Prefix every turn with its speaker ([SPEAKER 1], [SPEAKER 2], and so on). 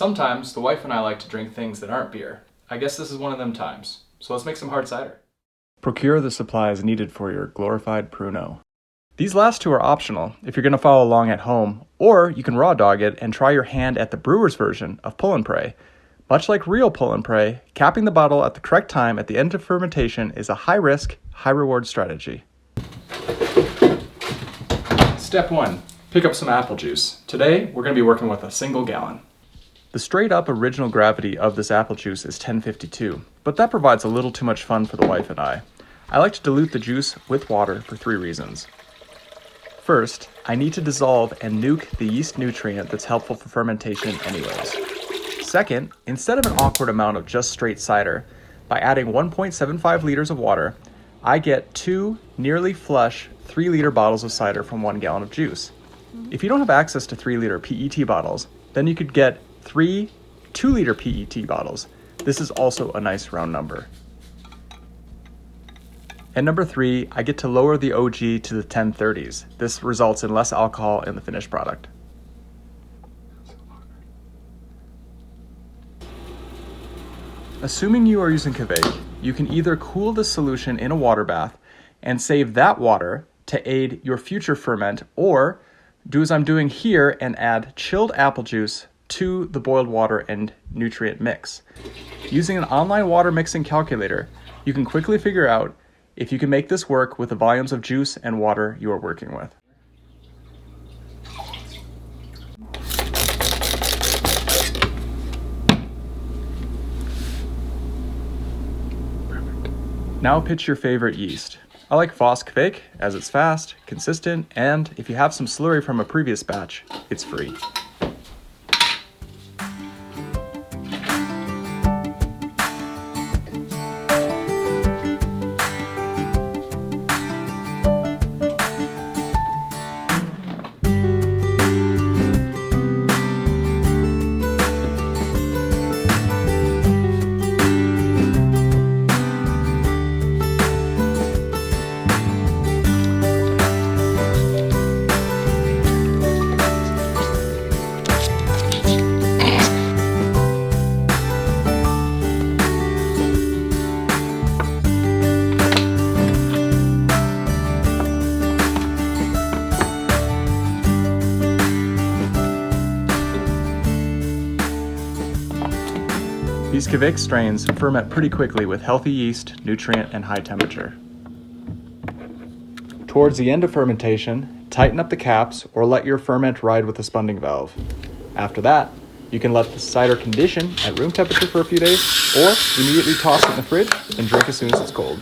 [SPEAKER 1] Sometimes the wife and I like to drink things that aren't beer. I guess this is one of them times. So let's make some hard cider. Procure the supplies needed for your glorified pruno. These last two are optional if you're going to follow along at home, or you can raw dog it and try your hand at the brewer's version of pull and pray. Much like real pull and pray, capping the bottle at the correct time at the end of fermentation is a high-risk, high-reward strategy. Step 1. Pick up some apple juice. Today, we're going to be working with a single gallon. The straight-up original gravity of this apple juice is 1052, but that provides a little too much fun for the wife and I. I like to dilute the juice with water for 3 reasons. First, I need to dissolve and nuke the yeast nutrient that's helpful for fermentation anyways. Second, instead of an awkward amount of just straight cider, by adding 1.75 liters of water, I get 2 nearly flush 3-liter bottles of cider from 1 gallon of juice. If you don't have access to 3-liter PET bottles, then you could get 3 2-liter PET bottles. This is also a nice round number. And number 3, I get to lower the OG to the 1030s. This results in less alcohol in the finished product. Assuming you are using Kveik, you can either cool the solution in a water bath and save that water to aid your future ferment, or do as I'm doing here and add chilled apple juice to the boiled water and nutrient mix. Using an online water mixing calculator, you can quickly figure out if you can make this work with the volumes of juice and water you are working with. Perfect. Now pitch your favorite yeast. I like Voss Kveik as it's fast, consistent, and if you have some slurry from a previous batch, it's free. These Kveik strains ferment pretty quickly with healthy yeast, nutrient, and high temperature. Towards the end of fermentation, tighten up the caps or let your ferment ride with the spunding valve. After that, you can let the cider condition at room temperature for a few days, or immediately toss it in the fridge and drink as soon as it's cold.